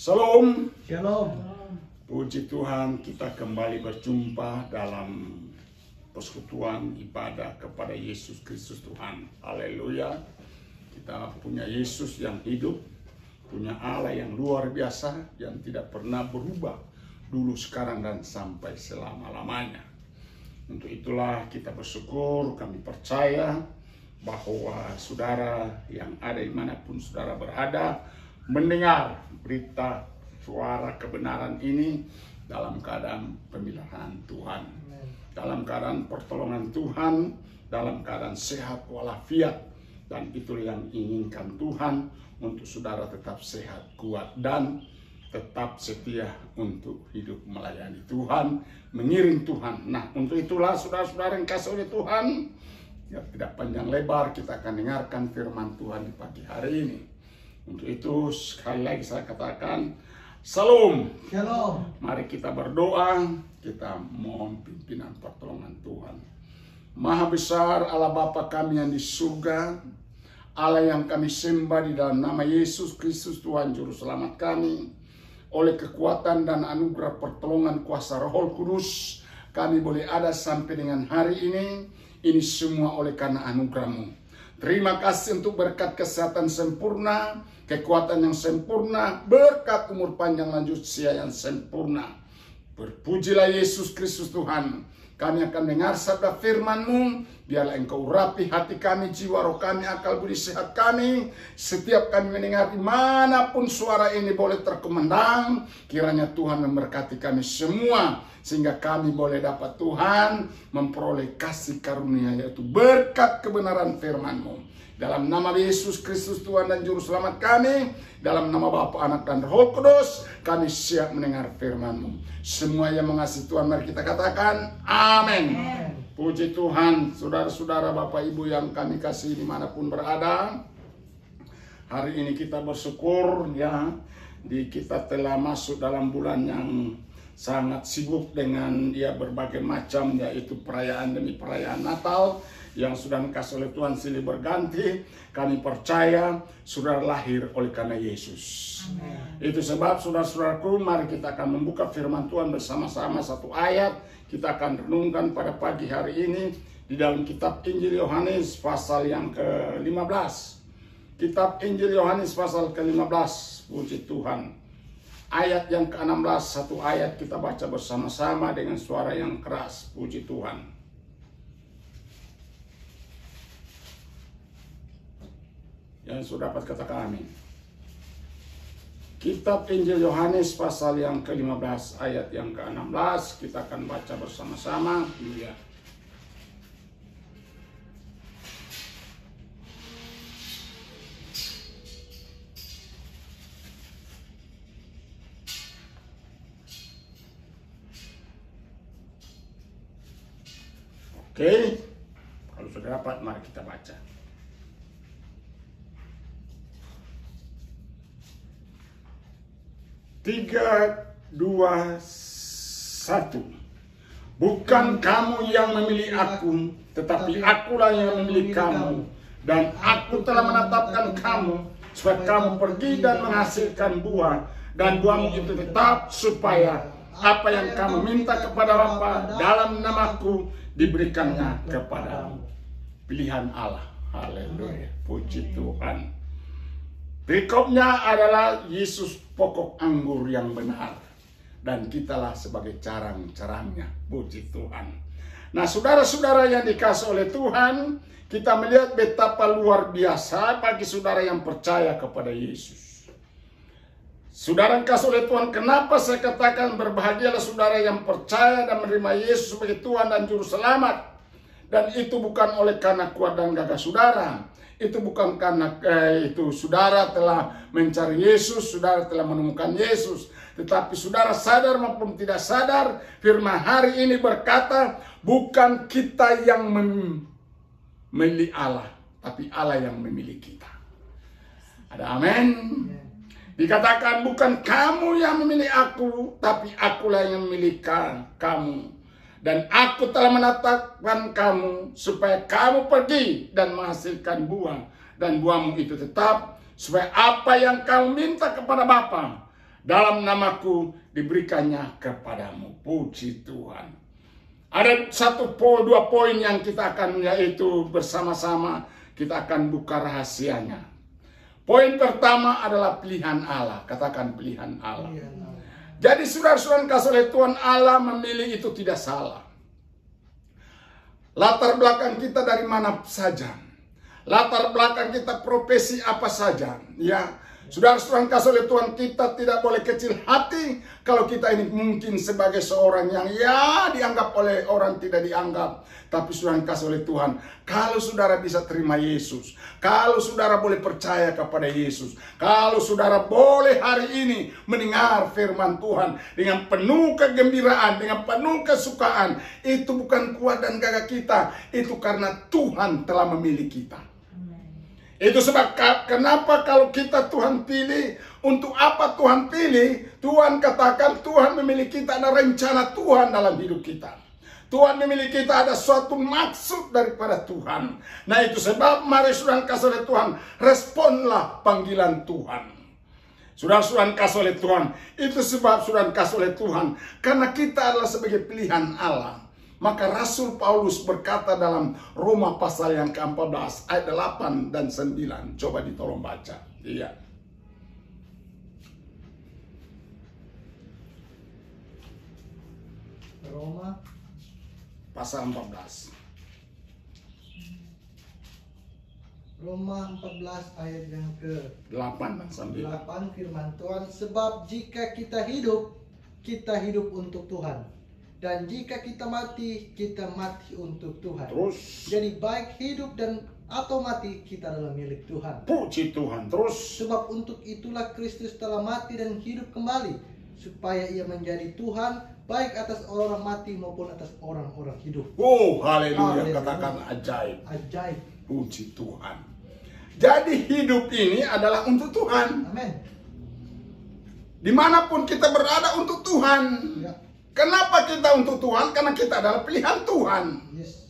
Shalom. Shalom. Puji Tuhan, kita kembali berjumpa dalam persekutuan ibadah kepada Yesus Kristus Tuhan. Haleluya. Kita punya Yesus yang hidup, punya Allah yang luar biasa, yang tidak pernah berubah dulu, sekarang, dan sampai selama-lamanya. Untuk itulah kita bersyukur, kami percaya bahwa saudara yang ada dimanapun saudara berada, mendengar berita suara kebenaran ini dalam keadaan pemeliharaan Tuhan, dalam keadaan pertolongan Tuhan, dalam keadaan sehat walafiat. Dan itu yang inginkan Tuhan, untuk saudara tetap sehat, kuat, dan tetap setia untuk hidup melayani Tuhan, mengiring Tuhan. Nah, untuk itulah saudara-saudara yang kasih oleh Tuhan, ya, tidak panjang lebar kita akan dengarkan firman Tuhan di pagi hari ini. Untuk itu sekali lagi saya katakan Shalom. Shalom. Mari kita berdoa, kita mohon pimpinan pertolongan Tuhan. Maha besar Allah Bapa kami yang di surga, Allah yang kami sembah di dalam nama Yesus Kristus Tuhan Juru Selamat kami. Oleh kekuatan dan anugerah pertolongan kuasa Roh Kudus, kami boleh ada sampai dengan hari ini. Ini semua oleh karena anugerah-Mu. Terima kasih untuk berkat kesehatan sempurna, kekuatan yang sempurna, berkat umur panjang lanjut usia yang sempurna. Berpujilah Yesus Kristus Tuhan. Kami akan dengar sabda firman-Mu. Biarlah Engkau urapi hati kami, jiwa, roh kami, akal budi sehat kami. Setiap kami mendengar dimanapun suara ini boleh terkumandang. Kiranya Tuhan memberkati kami semua, sehingga kami boleh dapat Tuhan memperoleh kasih karunia, yaitu berkat kebenaran firman-Mu. Dalam nama Yesus Kristus Tuhan dan Juru Selamat kami, dalam nama Bapa, Anak, dan Roh Kudus, kami siap mendengar firman-Mu. Semua yang mengasihi Tuhan, mari kita katakan amin. Puji Tuhan, saudara-saudara, Bapak Ibu yang kami kasih dimanapun berada. Hari ini kita bersyukur, ya, kita telah masuk dalam bulan yang sangat sibuk dengan berbagai macam, yaitu perayaan demi perayaan Natal yang sudah dikasih oleh Tuhan silih berganti. Kami percaya sudah lahir oleh karena Yesus. Amen. Itu sebab saudara-saudaraku, mari kita akan membuka firman Tuhan bersama-sama satu ayat. Kita akan renungkan pada pagi hari ini di dalam kitab Injil Yohanes pasal yang ke-15. Kitab Injil Yohanes pasal ke-15, puji Tuhan. Ayat yang ke-16, satu ayat kita baca bersama-sama dengan suara yang keras, puji Tuhan. Yang sudah dapat katakan amin. Kitab Injil Yohanes pasal yang ke-15 ayat yang ke-16 kita akan baca bersama-sama. Ya. Oke, kalau sudah dapat mari kita baca. Tiga, dua, satu. Bukan kamu yang memilih aku, tetapi akulah yang memilih kamu. Dan aku telah menetapkan kamu, supaya kamu pergi dan menghasilkan buah. Dan buahmu itu tetap, supaya apa yang kamu minta kepada Bapa dalam namaku diberikannya kepadamu. Pilihan Allah. Haleluya. Puji Tuhan. Berikutnya adalah Yesus pokok anggur yang benar, dan kitalah sebagai carang-carangnya. Puji Tuhan. Nah, saudara-saudara yang dikasih oleh Tuhan, kita melihat betapa luar biasa bagi saudara yang percaya kepada Yesus. Saudara yang dikasih oleh Tuhan, kenapa saya katakan berbahagialah saudara yang percaya dan menerima Yesus sebagai Tuhan dan Juru Selamat. Dan itu bukan oleh karena kuat dan gagah saudara. Itu bukan karena saudara telah mencari Yesus, saudara telah menemukan Yesus. Tetapi saudara sadar maupun tidak sadar, firman hari ini berkata, bukan kita yang memilih Allah, tapi Allah yang memilih kita. Ada amin? Dikatakan bukan kamu yang memilih aku, tapi akulah yang memilih kamu. Dan aku telah menetapkan kamu supaya kamu pergi dan menghasilkan buah. Dan buahmu itu tetap, supaya apa yang kamu minta kepada Bapa dalam namaku diberikannya kepadamu. Puji Tuhan. Ada dua poin yang kita akan, yaitu bersama-sama kita akan buka rahasianya. Poin pertama adalah pilihan Allah. Katakan pilihan Allah. Jadi saudara-saudara kasih oleh Tuhan, Allah memilih itu tidak salah. Latar belakang kita dari mana saja. Latar belakang kita profesi apa saja. Ya, saudara-saudara kasih oleh Tuhan, kita tidak boleh kecil hati kalau kita ini mungkin sebagai seorang yang dianggap oleh orang tidak dianggap. Tapi saudara kasih oleh Tuhan, kalau saudara bisa terima Yesus, kalau saudara boleh percaya kepada Yesus, kalau saudara boleh hari ini mendengar firman Tuhan dengan penuh kegembiraan, dengan penuh kesukaan, itu bukan kuat dan gagah kita, itu karena Tuhan telah memilih kita. Itu sebab kenapa kalau kita Tuhan pilih, untuk apa Tuhan pilih? Tuhan katakan Tuhan memilih kita, ada rencana Tuhan dalam hidup kita. Tuhan memilih kita, ada suatu maksud daripada Tuhan. Nah itu sebab mari saudara kasih oleh Tuhan, responlah panggilan Tuhan. Saudara-saudara kasih oleh Tuhan, itu sebab saudara kasih oleh Tuhan, karena kita adalah sebagai pilihan Allah. Maka Rasul Paulus berkata dalam Roma pasal yang ke-14 ayat 8 dan 9. Coba ditolong baca. Iya. Roma pasal 14. Roma 14 ayat yang ke-8 dan 9. 8 firman Tuhan, sebab jika kita hidup untuk Tuhan. Dan jika kita mati untuk Tuhan. Terus. Jadi baik hidup atau mati, kita adalah milik Tuhan. Puji Tuhan. Terus. Sebab untuk itulah Kristus telah mati dan hidup kembali, supaya ia menjadi Tuhan baik atas orang mati maupun atas orang-orang hidup. Oh, haleluya. Katakan ajaib. Ajaib. Puji Tuhan. Jadi hidup ini adalah untuk Tuhan. Amin. Dimanapun kita berada untuk Tuhan. Ya. Kenapa kita untuk Tuhan? Karena kita adalah pilihan Tuhan. Yes.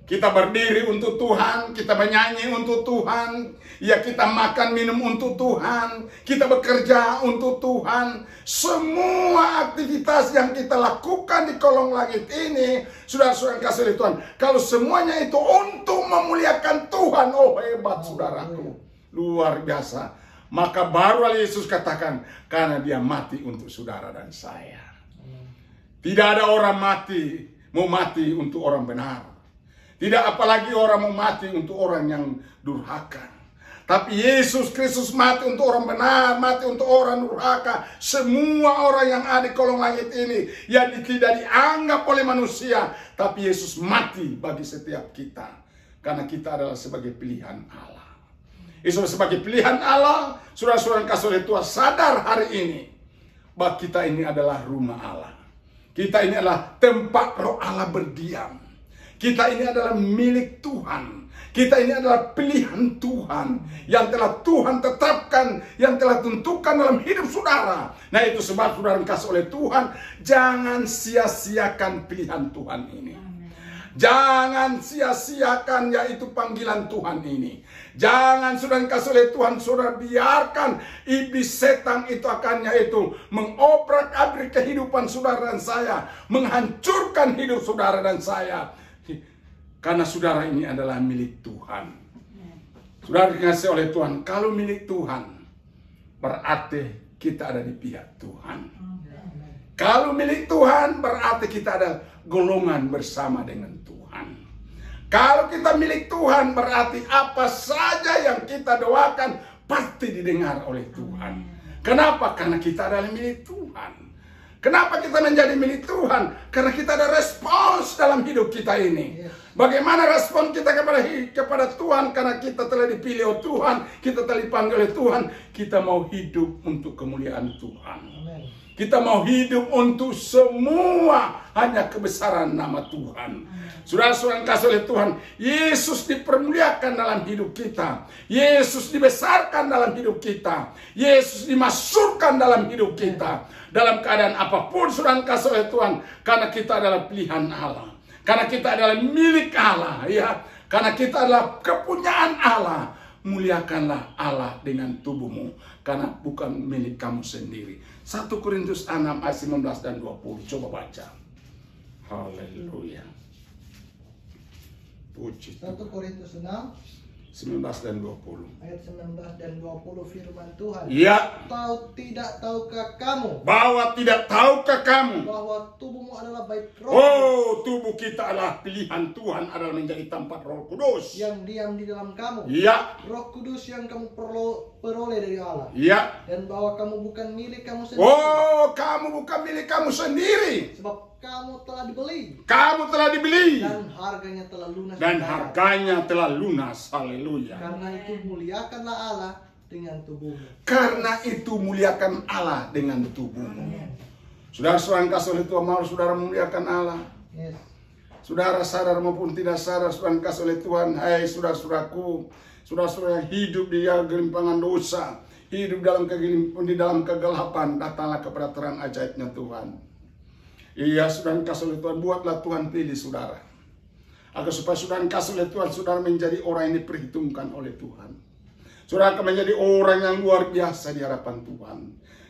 Kita berdiri untuk Tuhan, kita menyanyi untuk Tuhan, ya kita makan minum untuk Tuhan, kita bekerja untuk Tuhan. Semua aktivitas yang kita lakukan di kolong langit ini, saudara-saudara kasih oleh Tuhan, kalau semuanya itu untuk memuliakan Tuhan, oh hebat saudaraku, luar biasa. Maka baru Yesus katakan, karena dia mati untuk saudara dan saya. Tidak ada orang mau mati untuk orang benar. Tidak apalagi orang mau mati untuk orang yang durhaka. Tapi Yesus Kristus mati untuk orang benar, mati untuk orang durhaka. Semua orang yang ada di kolong langit ini yang tidak dianggap oleh manusia, tapi Yesus mati bagi setiap kita. Karena kita adalah sebagai pilihan Allah. Yesus sebagai pilihan Allah, saudara-saudara kasih oleh Tuhan, sadar hari ini bahwa kita ini adalah rumah Allah. Kita ini adalah tempat roh Allah berdiam. Kita ini adalah milik Tuhan. Kita ini adalah pilihan Tuhan yang telah Tuhan tetapkan, yang telah tentukan dalam hidup saudara. Nah itu sebab saudara kasih oleh Tuhan, jangan sia-siakan pilihan Tuhan ini. Jangan sia-siakan yaitu panggilan Tuhan ini. Jangan saudara kasih oleh Tuhan, saudara biarkan iblis setan itu akan yaitu mengobrak-abrik kehidupan saudara dan saya, menghancurkan hidup saudara dan saya. Karena saudara ini adalah milik Tuhan. Saudara dikasih oleh Tuhan, kalau milik Tuhan berarti kita ada di pihak Tuhan. Kalau milik Tuhan berarti kita ada golongan bersama dengan Tuhan. Kalau kita milik Tuhan berarti apa saja yang kita doakan pasti didengar oleh Tuhan. Kenapa? Karena kita adalah milik Tuhan. Kenapa kita menjadi milik Tuhan? Karena kita ada respons dalam hidup kita ini. Bagaimana respon kita kepada Tuhan? Karena kita telah dipilih oleh Tuhan, kita telah dipanggil oleh Tuhan. Kita mau hidup untuk kemuliaan Tuhan. Kita mau hidup untuk semua hanya kebesaran nama Tuhan. Saudara-saudara kasih oleh Tuhan, Yesus dipermuliakan dalam hidup kita. Yesus dibesarkan dalam hidup kita. Yesus dimasukkan dalam hidup kita. Dalam keadaan apapun saudara kasih oleh Tuhan, karena kita adalah pilihan Allah. Karena kita adalah milik Allah, ya. Karena kita adalah kepunyaan Allah. muliakanlah Allah dengan tubuhmu, karena bukan milik kamu sendiri. 1 Korintus 6 ayat 19 dan 20. Coba baca. Haleluya. Puji 1 Korintus 6 19 dan 20. ayat 19 dan 20 firman Tuhan. Ya, Tahukah kamu bahwa tidak tahukah kamu bahwa tubuhmu adalah bait Roh oh, tubuh kita adalah pilihan Tuhan, adalah menjadi tempat Roh Kudus. yang diam di dalam kamu, Ya, Roh Kudus yang kamu peroleh dari Allah, ya. dan bahwa kamu bukan milik kamu sendiri, Oh, kamu bukan milik kamu sendiri. sebab kamu telah dibeli Kamu telah dibeli dan harganya telah lunas dan dibayar. harganya telah lunas. Haleluya. Karena itu muliakanlah Allah dengan tubuhmu. Karena itu muliakan Allah dengan tubuhmu. Saudara-saudara yang kasih oleh Tuhan, mau saudara memuliakan Allah. Yes. Saudara sadar maupun tidak sadar, saudara yang kasih oleh Tuhan. Hai saudara-saudaraku, saudara-saudara yang hidup di gelimpangan dosa, hidup di dalam kegelapan, datanglah kepada terang ajaibnya Tuhan. Iya, saudara yang kasih oleh Tuhan, buatlah Tuhan pilih saudara, agar supaya saudara yang kasih oleh Tuhan, saudara menjadi orang yang diperhitungkan oleh Tuhan. Saudara akan menjadi orang yang luar biasa di hadapan Tuhan.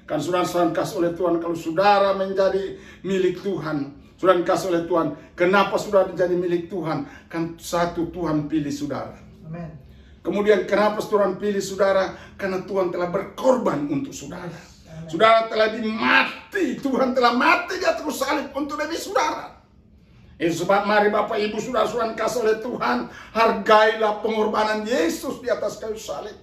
Kan saudara yang kasih oleh Tuhan, kalau saudara menjadi milik Tuhan, saudara yang kasih oleh Tuhan, kenapa saudara menjadi milik Tuhan? Kan satu, Tuhan pilih saudara. Amin. Kemudian kenapa saudara pilih saudara? Karena Tuhan telah berkorban untuk saudara. Saudara telah dimati, Tuhan telah mati di atas salib untuk demi saudara. Itu sebab mari Bapak Ibu saudara-saudara kasih oleh Tuhan, hargailah pengorbanan Yesus di atas kayu salib.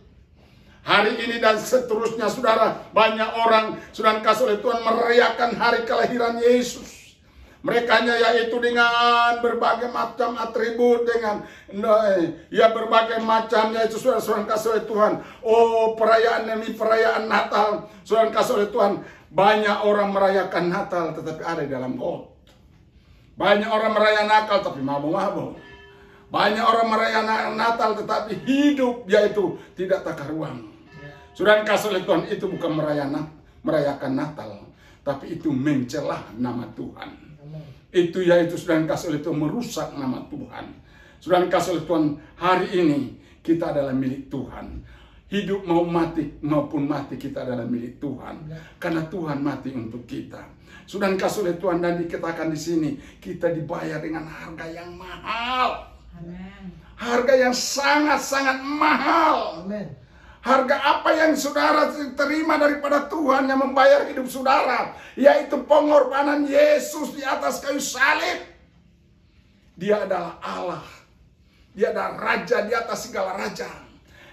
Hari ini dan seterusnya saudara, banyak orang saudara kasih oleh Tuhan merayakan hari kelahiran Yesus. Mereka hanya yaitu dengan berbagai macam atribut, dengan berbagai macam, yaitu saudara-saudara kasih oleh Tuhan. Oh, perayaan ini perayaan Natal, saudara kasih oleh Tuhan. Banyak orang merayakan Natal tetapi ada di dalam got. Banyak orang merayakan Natal tapi mabuk-mabuk. Banyak orang merayakan Natal tetapi hidup yaitu tidak takar ruang. Saudara kasih oleh Tuhan, itu bukan merayakan Natal, tapi itu mencela nama Tuhan. Itu yaitu saudara kasih oleh Tuhan, merusak nama Tuhan. Saudara kasih oleh Tuhan, hari ini kita adalah milik Tuhan. Hidup maupun mati kita adalah milik Tuhan. Karena Tuhan mati untuk kita. Saudara kasih oleh Tuhan, dan dikatakan di sini kita dibayar dengan harga yang mahal. Amen. Harga yang sangat-sangat mahal. Amin. Harga apa yang saudara terima daripada Tuhan yang membayar hidup saudara, yaitu pengorbanan Yesus di atas kayu salib. Dia adalah Allah. Dia adalah Raja di atas segala raja.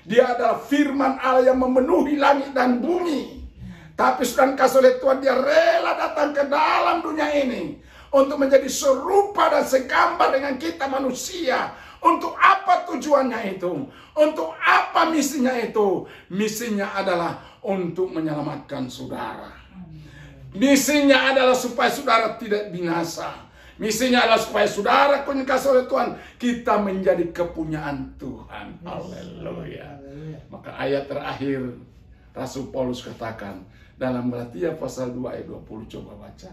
Dia adalah firman Allah yang memenuhi langit dan bumi. Tapi saudara kasih oleh Tuhan, dia rela datang ke dalam dunia ini untuk menjadi serupa dan segambar dengan kita manusia. Untuk apa tujuannya itu? Untuk apa misinya itu? Misinya adalah untuk menyelamatkan saudara. Misinya adalah supaya saudara tidak binasa. Misinya adalah supaya saudara kasih oleh Tuhan, kita menjadi kepunyaan Tuhan. Haleluya. Maka ayat terakhir Rasul Paulus katakan dalam Galatia pasal 2 ayat 20, coba baca.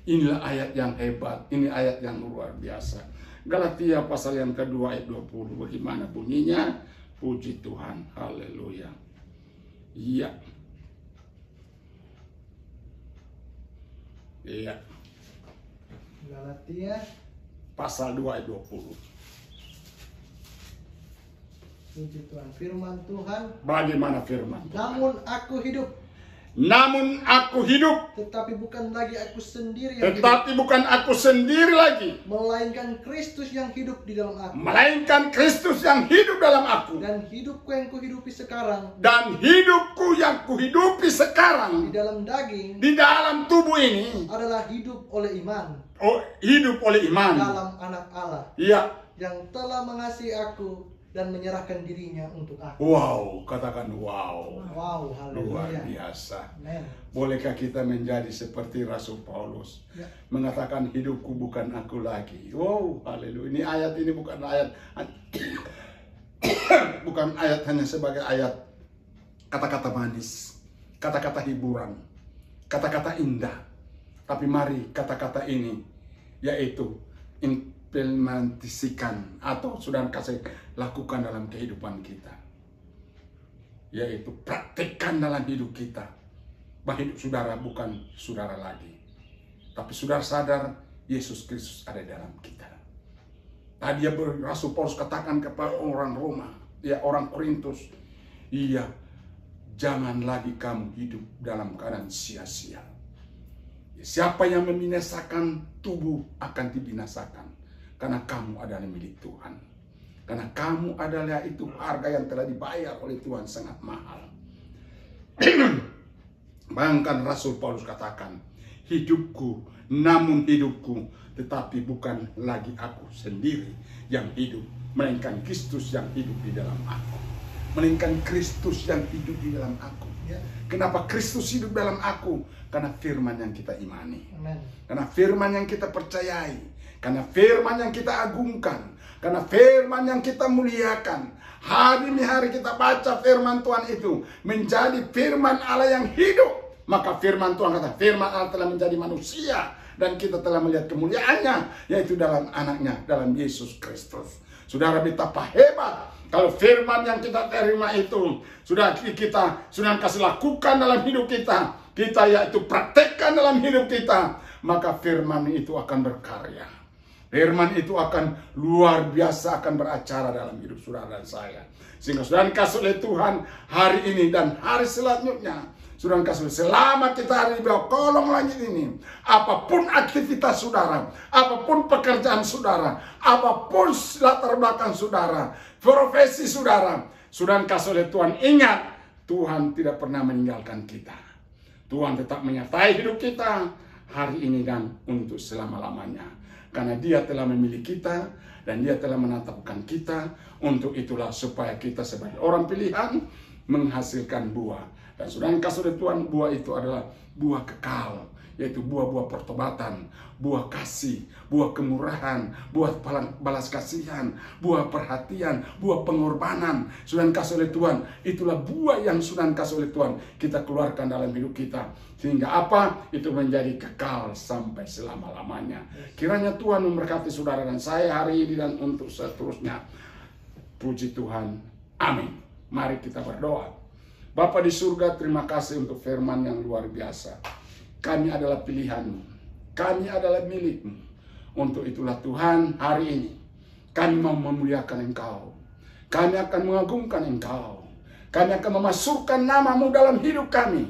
Inilah ayat yang hebat, ini ayat yang luar biasa. Galatia pasal yang kedua ayat 20, bagaimana bunyinya? Puji Tuhan, haleluya. Iya. Iya. Galatia Pasal 2 ayat 20. puji Tuhan. Firman Tuhan. Bagaimana firman Tuhan? Namun aku hidup, tetapi bukan lagi aku sendiri yang hidup, Tetapi bukan aku sendiri lagi, melainkan Kristus yang hidup di dalam aku. melainkan Kristus yang hidup dalam aku. Dan hidupku yang kuhidupi sekarang Dan hidupku yang kuhidupi di sekarang dalam daging di dalam tubuh ini, adalah hidup oleh iman hidup oleh iman. dalam Anak Allah Iya. yang telah mengasihi aku dan menyerahkan dirinya untuk aku. Wow, katakan wow. Wow, Luar haleluya. biasa. Amen. Bolehkah kita menjadi seperti Rasul Paulus? Ya. Mengatakan hidupku bukan aku lagi. Wow, haleluya. Ini ayat ini bukan ayat bukan ayat hanya sebagai ayat kata-kata manis, kata-kata hiburan, kata-kata indah. Tapi mari kata-kata ini yaitu implementasikan atau sudah kasih lakukan dalam kehidupan kita. yaitu praktekkan dalam hidup kita. Bahwa hidup saudara bukan saudara lagi, tapi saudara sadar Yesus Kristus ada dalam kita. Tadi Rasul Paulus katakan kepada orang Roma, ya orang Korintus, iya, jangan lagi kamu hidup dalam keadaan sia-sia. Siapa yang membinasakan tubuh akan dibinasakan, karena kamu adalah milik Tuhan. Karena kamu adalah itu harga yang telah dibayar oleh Tuhan sangat mahal. Bahkan Rasul Paulus katakan, hidupku, namun hidupku, tetapi bukan lagi aku sendiri yang hidup, melainkan Kristus yang hidup di dalam aku. Melainkan Kristus yang hidup di dalam aku. Kenapa Kristus hidup dalam aku? Karena firman yang kita imani. Amen. Karena firman yang kita percayai. Karena firman yang kita agungkan. Karena firman yang kita muliakan. Hari demi hari kita baca firman Tuhan itu menjadi firman Allah yang hidup. Maka firman Tuhan kata, firman Allah telah menjadi manusia. Dan kita telah melihat kemuliaannya, yaitu dalam anaknya, dalam Yesus Kristus. Saudara, betapa hebat kalau firman yang kita terima itu sudah kasih lakukan dalam hidup kita. Kita yaitu praktekkan dalam hidup kita. Maka firman itu akan berkarya. Firman itu akan luar biasa, akan beracara dalam hidup saudara dan saya. Sehingga saudara dikasih oleh Tuhan hari ini dan hari selanjutnya. Saudara kasih selama kita ada di bawah kolong langit ini, apapun aktivitas saudara, apapun pekerjaan saudara, apapun latar belakang saudara, profesi saudara, saudara kasih oleh Tuhan, ingat, Tuhan tidak pernah meninggalkan kita. Tuhan tetap menyertai hidup kita hari ini dan untuk selama-lamanya. Karena Dia telah memilih kita dan Dia telah menetapkan kita. Untuk itulah supaya kita sebagai orang pilihan menghasilkan buah. Dan saudara kasih oleh Tuhan, buah itu adalah buah kekal, yaitu buah-buah pertobatan, buah kasih, buah kemurahan, buah balas kasihan, buah perhatian, buah pengorbanan. Saudara kasih oleh Tuhan, itulah buah yang saudara kasih oleh Tuhan kita keluarkan dalam hidup kita. Sehingga apa? Itu menjadi kekal sampai selama-lamanya. Kiranya Tuhan memberkati saudara dan saya hari ini dan untuk seterusnya. Puji Tuhan. Amin. Mari kita berdoa. Bapa di surga, terima kasih untuk firman yang luar biasa. Kami adalah pilihan-Mu. Kami adalah milik-Mu. Untuk itulah Tuhan, hari ini kami mau memuliakan Engkau. Kami akan mengagungkan Engkau. Kami akan memasukkan nama-Mu dalam hidup kami.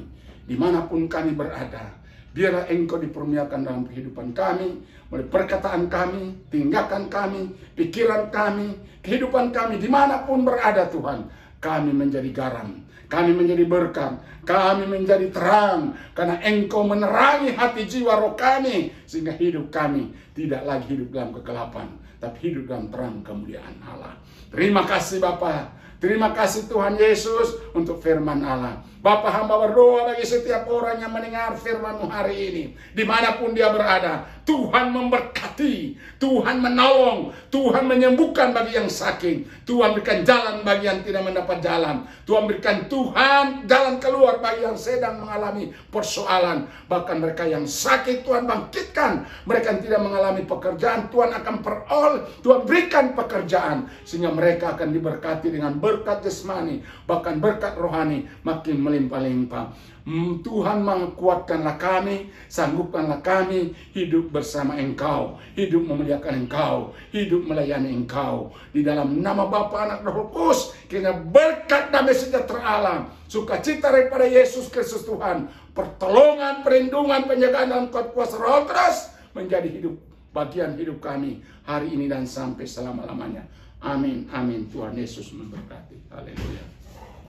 Dimanapun kami berada. Biarlah Engkau dipermuliakan dalam kehidupan kami. Melalui perkataan kami, tindakan kami, pikiran kami, kehidupan kami. Dimanapun berada Tuhan. Kami menjadi garam. Kami menjadi berkat, kami menjadi terang, karena Engkau menerangi hati jiwa roh kami, sehingga hidup kami tidak lagi hidup dalam kegelapan, tapi hidup dalam terang kemuliaan Allah. Terima kasih Bapa, terima kasih Tuhan Yesus untuk firman Allah. Bapa, hamba berdoa bagi setiap orang yang mendengar firman-Mu hari ini, dimanapun dia berada. Tuhan memberkati, Tuhan menolong, Tuhan menyembuhkan bagi yang sakit, Tuhan berikan jalan bagi yang tidak mendapat jalan, Tuhan berikan jalan keluar bagi yang sedang mengalami persoalan. Bahkan mereka yang sakit Tuhan bangkitkan, mereka yang tidak mengalami pekerjaan Tuhan akan peroleh, Tuhan berikan pekerjaan, sehingga mereka akan diberkati dengan berkat jasmani, bahkan berkat rohani makin melimpah-limpah. Tuhan menguatkanlah kami, sanggupkanlah kami hidup bersama Engkau, hidup memuliakan Engkau, hidup melayani Engkau. Di dalam nama Bapa, Anak, Roh Kudus, kiranya berkat damai sejahtera Allah, sukacita daripada Yesus Kristus Tuhan, pertolongan, perlindungan, penjagaan dalam kuasa Roh Kudus menjadi hidup bagian hidup kami hari ini dan sampai selama-lamanya. Amin, amin. Tuhan Yesus memberkati. Haleluya.